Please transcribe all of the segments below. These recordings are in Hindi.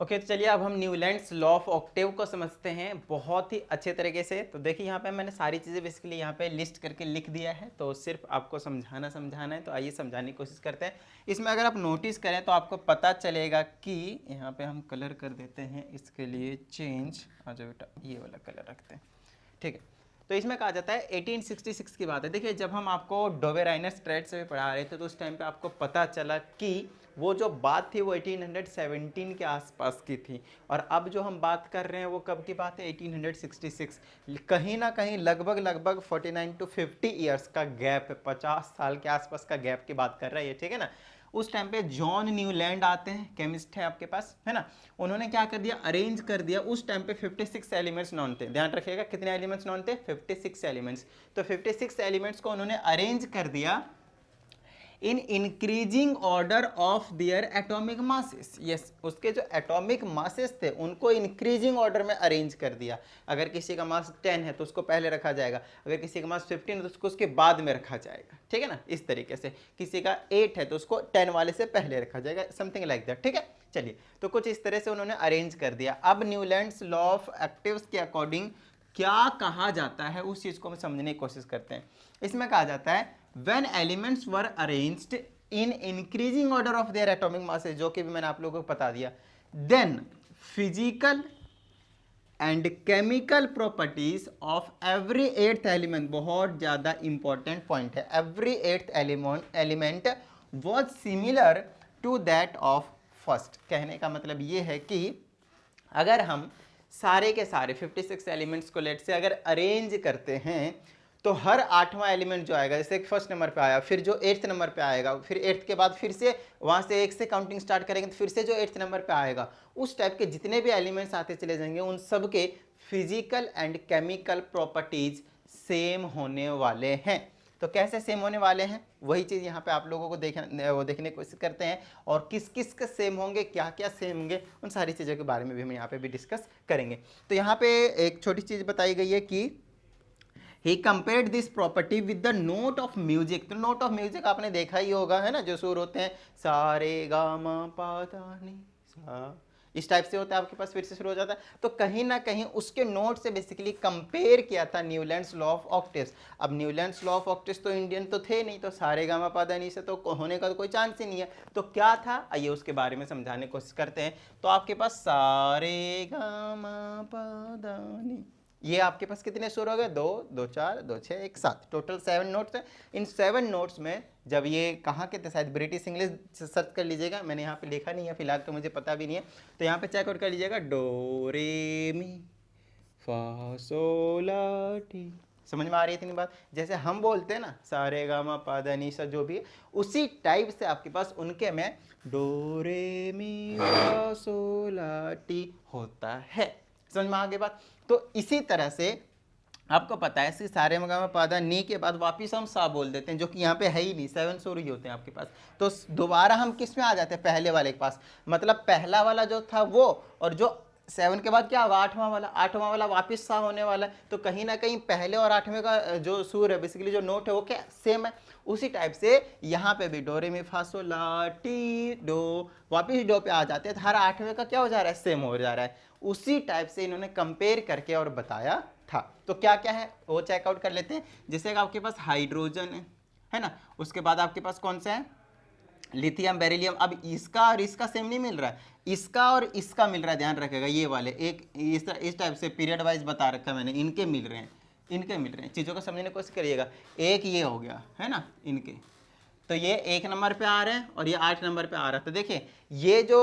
ओके, तो चलिए अब हम न्यूलैंड्स लॉ ऑफ ऑक्टेव को समझते हैं बहुत ही अच्छे तरीके से। तो देखिए यहाँ पे मैंने सारी चीज़ें बेसिकली यहाँ पे लिस्ट करके लिख दिया है, तो सिर्फ आपको समझाना है। तो आइए समझाने की कोशिश करते हैं। इसमें अगर आप नोटिस करें तो आपको पता चलेगा कि यहाँ पे हम कलर कर देते हैं इसके लिए चेंज। आ जाओ बेटा, ये वाला कलर रखते हैं, ठीक है। तो इसमें कहा जाता है 1866 की बात है। देखिए जब हम आपको डोवेराइनर स्ट्रेट से भी पढ़ा रहे थे तो उस टाइम पे आपको पता चला कि वो जो बात थी वो 1817 के आसपास की थी, और अब जो हम बात कर रहे हैं वो कब की बात है, 1866। कहीं ना कहीं लगभग 49 टू 50 ईयर्स का गैप है, 50 साल के आसपास का गैप की बात कर रहा है ये, ठीक है ना। उस टाइम पे जॉन न्यूलैंड आते हैं, केमिस्ट है आपके पास, है ना। उन्होंने क्या कर दिया, अरेंज कर दिया। उस टाइम पे 56 एलिमेंट्स नॉन थे, ध्यान रखिएगा कितने एलिमेंट्स नॉन थे, 56 एलिमेंट्स। तो 56 एलिमेंट्स को उन्होंने अरेंज कर दिया in increasing order of their atomic masses. Yes, उसके जो एटॉमिक मासेस थे उनको इंक्रीजिंग ऑर्डर में अरेंज कर दिया। अगर किसी का मास 10 है तो उसको पहले रखा जाएगा, अगर किसी का मास 15 है तो उसको उसके बाद में रखा जाएगा, ठीक है ना। इस तरीके से किसी का 8 है तो उसको 10 वाले से पहले रखा जाएगा, समथिंग लाइक दैट, ठीक है। चलिए, तो कुछ इस तरह से उन्होंने अरेंज कर दिया। अब न्यूलैंड्स लॉ ऑफ एक्टिव्स के अकॉर्डिंग क्या कहा जाता है उस चीज को हम समझने की कोशिश करते हैं। इसमें कहा जाता है when elements were arranged in increasing order of their atomic masses, जो कि भी मैंने आप लोगों को बता दिया, then physical and chemical properties of every eighth element, बहुत ज़्यादा important point है, every eighth element was similar to that of first। कहने का मतलब ये है कि अगर हम सारे के सारे 56 एलिमेंट्स को लेट से अगर अरेंज करते हैं तो हर 8वां एलिमेंट जो आएगा, जैसे फर्स्ट नंबर पे आया, फिर जो 8th नंबर पे आएगा, फिर 8th के बाद फिर से वहाँ से 1 से काउंटिंग स्टार्ट करेंगे तो फिर से जो 8th नंबर पे आएगा, उस टाइप के जितने भी एलिमेंट्स आते चले जाएंगे उन सब के physical and chemical properties same होने वाले हैं। तो कैसे सेम होने वाले हैं, वही चीज़ यहाँ पे आप लोगों को देखने की कोशिश करते हैं, और किस किस के सेम होंगे, क्या क्या सेम होंगे, उन सारी चीज़ों के बारे में भी हम यहाँ पे भी डिस्कस करेंगे। तो यहाँ पे एक छोटी चीज़ बताई गई है कि he compared this property with the note of music. तो नोट ऑफ म्यूजिक आपने देखा ही होगा, है ना, जो सुर होते हैं सारे गा मा पा धा नी सा, इस टाइप से होता है आपके पास, फिर से शुरू हो जाता है। तो कहीं ना कहीं उसके नोट से बेसिकली कंपेयर किया था न्यूलैंड्स लॉ ऑफ ऑक्टेव्स। अब न्यूलैंड्स लॉ ऑफ ऑक्टेव्स तो इंडियन तो थे नहीं, तो सारे गा मा पा धा नी से तो होने का तो कोई चांस ही नहीं है। तो क्या था, आइए उसके बारे में समझाने की कोशिश करते हैं। तो आपके पास सारे गा मा पा धा नी, ये आपके पास कितने सुर हो गए, 2 2 4 2 6 1 7, टोटल 7 नोट्स हैं। इन 7 नोट्स में जब ये कहाँ के थे, शायद ब्रिटिश इंग्लिश सर्च कर लीजिएगा, मैंने यहाँ पे लिखा नहीं है फिलहाल, तो मुझे पता भी नहीं है, तो यहाँ पे चेकआउट कर लीजिएगा, डो रे मी फा सो ला टी। समझ में आ रही है इतनी बात, जैसे हम बोलते हैं ना सारे गा मा पा धा नी सा, जो भी है उसी टाइप से आपके पास उनके में डो रे मी फा सो ला टी होता है। समझ में आ गई बात। तो इसी तरह से आपको पता है कि सारे मगा में पादा नी के बाद वापिस हम सा बोल देते हैं, जो कि यहाँ पे है ही नहीं, 7 सुर ही होते हैं आपके पास। तो दोबारा हम किस में आ जाते हैं, पहले वाले के पास, मतलब पहला वाला जो था वो, और जो 7 के बाद क्या होगा, 8वां वाला वापिस सा होने वाला है। तो कहीं ना कहीं पहले और 8वें का जो सुर है, बेसिकली जो नोट है वो क्या सेम है। उसी टाइप से यहाँ पे भी डो रे मी फा सो ला टी डो, वापिस डो पे आ जाते हैं, तो हर 8वें का क्या हो जा रहा है, सेम हो जा रहा है। उसी टाइप से इन्होंने कंपेयर करके और बताया था। तो क्या क्या है वो चेकआउट कर लेते हैं। जैसे आपके पास हाइड्रोजन है ना, उसके बाद आपके पास कौन सा है, लिथियम बेरिलियम। अब इसका और इसका सेम नहीं मिल रहा है, इसका और इसका मिल रहा है, ध्यान रखेगा, ये वाले एक इस टाइप से पीरियड वाइज बता रखा है मैंने, इनके मिल रहे हैं, चीज़ों को समझने की कोशिश करिएगा। एक ये हो गया है ना इनके, तो ये 1 नंबर पे आ रहे हैं और ये 8 नंबर पे आ रहा है। तो देखिए ये जो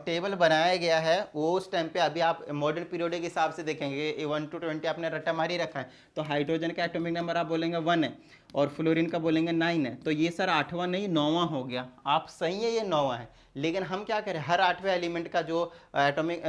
टेबल बनाया गया है वो उस टाइम पे, अभी आप मॉडर्न पीरियड के हिसाब से देखेंगे 1 to 20 आपने रट्टा मारी रखा है, तो हाइड्रोजन का एटॉमिक नंबर आप बोलेंगे 1 है और फ्लोरीन का बोलेंगे 9 है। तो ये सर 8वां नहीं 9वां हो गया, आप सही है, ये 9वां है। लेकिन हम क्या करें, हर 8वें एलिमेंट का जो atomic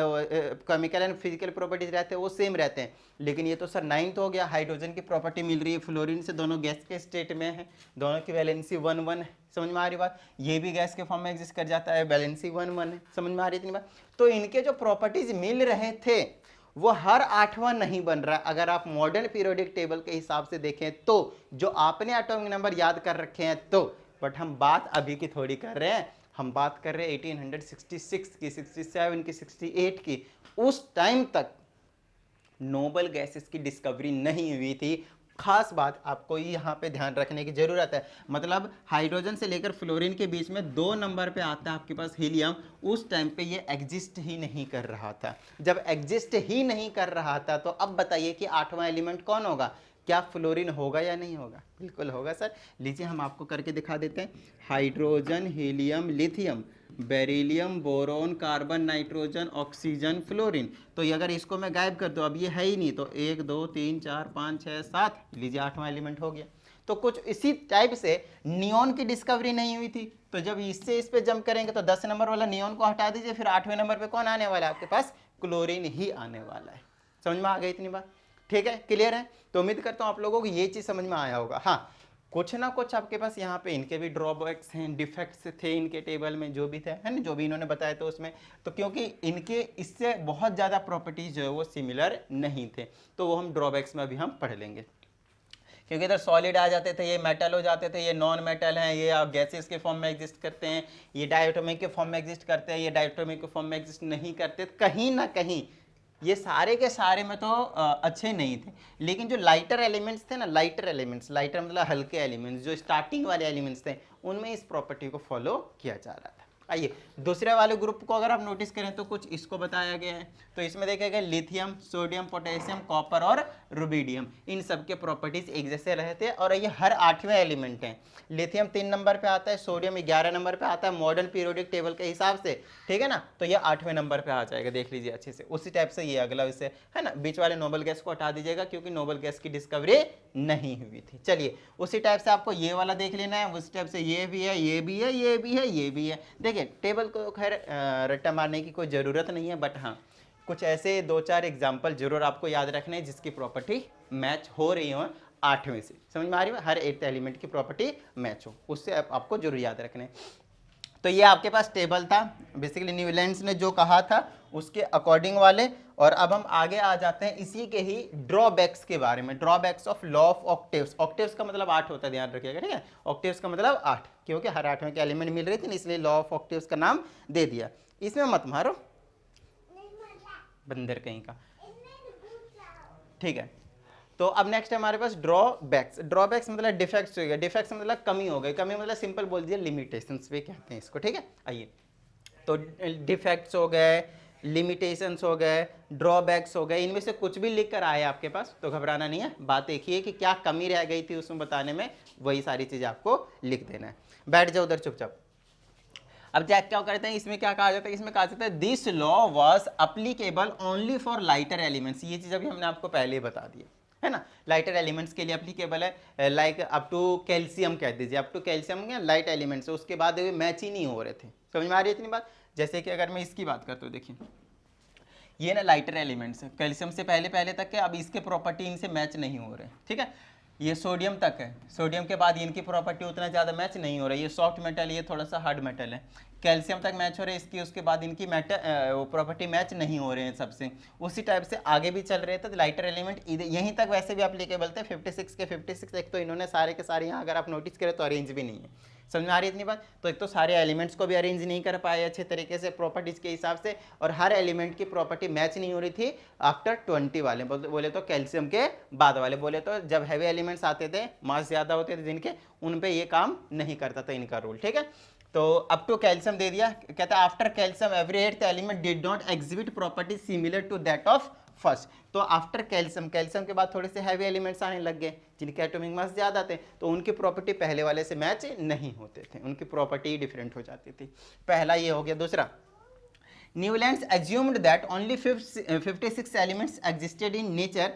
chemical and physical properties रहते हैं वो सेम रहते हैं। लेकिन ये तो सर 9th हो गया, हाइड्रोजन की प्रॉपर्टी मिल रही है फ्लोरीन से, दोनों गैस के स्टेट में है, दोनों की वैलेंसी 1 1 है। समझ में आ रही बात, ये भी गैस के फॉर्म में एग्जिस्ट कर जाता है, वैलेंसी 1 1 है। समझ में आ रही इतनी बात। तो इनके जो प्रॉपर्टीज मिल रहे थे वो हर 8वां नहीं बन रहा है। अगर आप मॉडर्न पीरियोडिक टेबल के हिसाब से देखें तो, जो आपने एटॉमिक नंबर याद कर रखे हैं तो, बट हम बात अभी की थोड़ी कर रहे हैं, हम बात कर रहे हैं 1866 की, 67 की, 68 की, उस टाइम तक नोबल गैसेस की डिस्कवरी नहीं हुई थी। खास बात आपको यहाँ पे ध्यान रखने की जरूरत है, मतलब हाइड्रोजन से लेकर फ्लोरीन के बीच में 2 नंबर पे आता है आपके पास हीलियम। उस टाइम पे ये एग्जिस्ट ही नहीं कर रहा था। जब एग्जिस्ट ही नहीं कर रहा था तो अब बताइए कि 8वां एलिमेंट कौन होगा? क्या फ्लोरीन होगा या नहीं होगा? बिल्कुल होगा सर। लीजिए हम आपको करके दिखा देते हैं। Hydrogen, helium, lithium, beryllium, boron, carbon, nitrogen, oxygen, fluorine. तो ये अगर इसको मैं गायब कर दूं, अब ये है ही नहीं, तो 1 2 3 4 5 6 7, लीजिए 8वां एलिमेंट हो गया। तो कुछ इसी टाइप से नियॉन की डिस्कवरी नहीं हुई थी, तो जब इससे इस पे जंप करेंगे तो 10 नंबर वाला नियॉन को हटा दीजिए, फिर 8वें नंबर पे कौन आने वाला है आपके पास? क्लोरीन ही आने वाला है। समझ में आ गई इतनी बात? ठीक है, क्लियर है? तो उम्मीद करता हूं आप लोगों को ये चीज समझ में आया होगा। हाँ, कुछ ना कुछ आपके पास यहाँ पे इनके भी ड्रॉबैक्स हैं, डिफेक्ट्स थे इनके टेबल में जो भी थे, है ना, जो भी इन्होंने बताया था उसमें। तो क्योंकि इनके इससे बहुत ज़्यादा प्रॉपर्टीज जो है वो सिमिलर नहीं थे, तो वो हम ड्रॉबैक्स में अभी हम पढ़ लेंगे। क्योंकि इधर सॉलिड आ जाते थे, ये मेटल हो जाते थे, ये नॉन मेटल हैं, ये गैसेस के फॉर्म में एग्जिस्ट करते हैं, ये डायटोमिक के फॉर्म में एग्जिस्ट करते हैं, ये डायटोमिक के फॉर्म में एग्जिस्ट नहीं करते। कहीं ना कहीं ये सारे के सारे में तो अच्छे नहीं थे, लेकिन जो लाइटर एलिमेंट्स थे ना, लाइटर एलिमेंट्स, लाइटर मतलब हल्के एलिमेंट्स, जो स्टार्टिंग वाले एलिमेंट्स थे, उनमें इस प्रॉपर्टी को फॉलो किया जा रहा था। आइए दूसरे वाले ग्रुप को अगर आप नोटिस करें तो कुछ इसको बताया गया है। तो इसमें देखेगा लिथियम, सोडियम, पोटेशियम, कॉपर और रुबिडियम, इन सब के प्रॉपर्टीज एक जैसे रहते हैं और ये हर 8वें एलिमेंट हैं। लिथियम 3 नंबर पे आता है, सोडियम 11 नंबर पे आता है मॉडर्न पीरियोडिक टेबल के हिसाब से, ठीक है ना। तो ये 8वें नंबर पे आ जाएगा, देख लीजिए अच्छे से। उसी टाइप से ये अगला विषय है ना, बीच वाले नोबल गैस को हटा दीजिएगा क्योंकि नोबल गैस की डिस्कवरी नहीं हुई थी। चलिए उसी टाइप से आपको ये वाला देख लेना है, उसी टाइप से ये भी है, ये भी है, ये भी है, ये भी है। देखिए टेबल को खैर रट्टा मारने की कोई ज़रूरत नहीं है, बट हाँ कुछ ऐसे 2-4 एग्जाम्पल जरूर आपको याद रखने हैं जिसकी प्रॉपर्टी मैच हो रही हो 8वें से। समझ में आ रही है? हर 8th एलिमेंट की प्रॉपर्टी मैच हो, उससे आपको जरूर याद रखने हैं। तो ये आपके पास टेबल था, बेसिकली न्यूलैंड्स ने जो कहा था उसके अकॉर्डिंग वाले। और अब हम आगे आ जाते हैं इसी के ही ड्रॉबैक्स के बारे में। Drawbacks of law of octaves. Octaves का मतलब 8 होता है, ध्यान रखिएगा, ठीक है। ऑक्टेव्स का मतलब 8, क्योंकि हर 8वें के एलिमेंट मिल रहे थे, इसलिए लॉ ऑफ ऑक्टेव्स का नाम दे दिया। इसमें मत मारो बंदर कहीं का, ठीक है। तो अब नेक्स्ट हमारे पास ड्रॉबैक्स। ड्रॉबैक्स मतलब डिफेक्ट्स हो गया, डिफेक्ट्स मतलब कमी हो गई, कमी मतलब सिंपल बोल दिया लिमिटेशंस पे कहते हैं इसको, ठीक है। आइए तो डिफेक्ट्स हो गए, लिमिटेशंस हो गए, ड्रॉबैक्स हो गए, इनमें से कुछ भी लिख कर आए आपके पास तो घबराना नहीं है। बात एक ही है कि क्या कमी रह गई थी उसमें बताने में, वही सारी चीज़ें आपको लिख देना है। बैठ जाओ उधर चुपचाप। अब क्या करते हैं, इसमें क्या कहा जाता है, इसमें कहा जाता है this law was applicable only for lighter elements. ये चीज़ अभी हमने आपको पहले ही बता दी है ना, लाइटर एलिमेंट्स के लिए अप्लीकेबल है। लाइक अप टू कैल्शियम कह दीजिए, अप टू कैल्शियम क्या लाइट एलिमेंट्स, उसके बाद ये मैच ही नहीं हो रहे थे। समझ में आ रही है इतनी बात? जैसे कि अगर मैं इसकी बात करता हूँ, देखिए ये ना लाइटर एलिमेंट्स है, कैल्शियम से पहले तक के, अब इसके प्रॉपर्टी इनसे मैच नहीं हो रहे, ठीक है। ये सोडियम तक है, सोडियम के बाद इनकी प्रॉपर्टी उतना ज़्यादा मैच नहीं हो रही, ये सॉफ्ट मेटल, ये थोड़ा सा हार्ड मेटल है। कैल्शियम तक मैच हो रहे हैं इसकी, उसके बाद इनकी मेटल प्रॉपर्टी मैच नहीं हो रहे हैं सबसे। उसी टाइप से आगे भी चल रहे थे, तो लाइटर एलिमेंट यहीं तक वैसे भी एप्लीकेबल थे। 56 के 56 एक तो इन्होंने सारे के सारे यहाँ अगर आप नोटिस करें तो अरेंज भी नहीं है। समझ में आ रही है इतनी बात? तो एक तो सारे एलिमेंट्स को भी अरेंज नहीं कर पाए अच्छे तरीके से प्रॉपर्टीज के हिसाब से, और हर एलिमेंट की प्रॉपर्टी मैच नहीं हो रही थी आफ्टर 20 वाले, बोले तो कैल्शियम के बाद वाले, बोले तो जब हैवी एलिमेंट्स आते थे, मास ज़्यादा होते थे जिनके, उन पे ये काम नहीं करता था इनका रूल, ठीक है। तो अप टू कैल्शियम दे दिया, कहता है after calcium every 8th element did not exhibit property similar to that of first. तो आफ्टर कैल्शियम, कैल्शियम के बाद थोड़े से हैवी एलिमेंट्स आने लग गए जिनके एटॉमिक मास ज़्यादा थे, तो उनकी प्रॉपर्टी पहले वाले से मैच नहीं होते थे, उनकी प्रॉपर्टी डिफरेंट हो जाती थी। पहला ये हो गया। दूसरा, Newlands assumed that only 56 elements existed in nature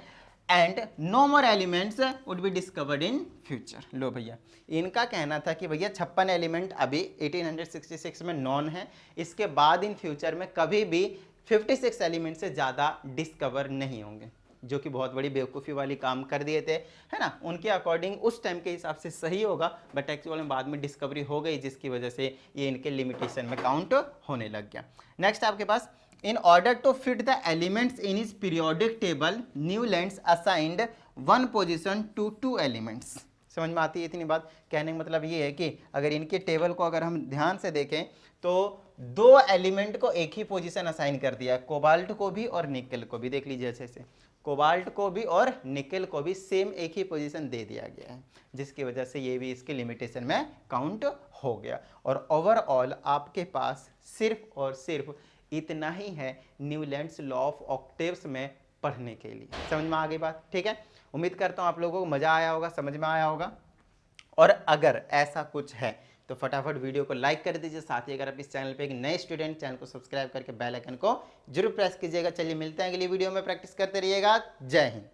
and no more elements would be discovered in future। लो भैया, इनका कहना था कि भैया 56 एलिमेंट अभी 1866 में नॉन है, इसके बाद इन फ्यूचर में कभी भी 56 एलिमेंट से ज़्यादा डिस्कवर नहीं होंगे, जो कि बहुत बड़ी बेवकूफ़ी वाली काम कर दिए थे, है ना। उनके अकॉर्डिंग उस टाइम के हिसाब से सही होगा, बट एक्चुअल में बाद में डिस्कवरी हो गई जिसकी वजह से ये इनके लिमिटेशन में काउंट होने लग गया। नेक्स्ट आपके पास, in order to fit the elements in his periodic table, Newlands assigned one position to 2 elements। समझ में आती है इतनी बात? कहने का मतलब ये है कि अगर इनके टेबल को अगर हम ध्यान से देखें तो दो एलिमेंट को एक ही पोजीशन असाइन कर दिया है, कोबाल्ट को भी और निकल को भी। देख लीजिए अच्छे से, कोबाल्ट को भी और निकल को भी सेम एक ही पोजीशन दे दिया गया है, जिसकी वजह से ये भी इसके लिमिटेशन में काउंट हो गया। और ओवरऑल आपके पास सिर्फ और सिर्फ इतना ही है न्यूलैंड्स लॉ ऑफ ऑक्टेव्स में पढ़ने के लिए। समझ में आ गई बात? ठीक है, उम्मीद करता हूं आप लोगों को मजा आया होगा, समझ में आया होगा। और अगर ऐसा कुछ है तो फटाफट वीडियो को लाइक कर दीजिए। साथ ही अगर आप इस चैनल पे एक नए स्टूडेंट, चैनल को सब्सक्राइब करके बेल आइकन को जरूर प्रेस कीजिएगा। चलिए मिलते हैं अगली वीडियो में, प्रैक्टिस करते रहिएगा। जय हिंद।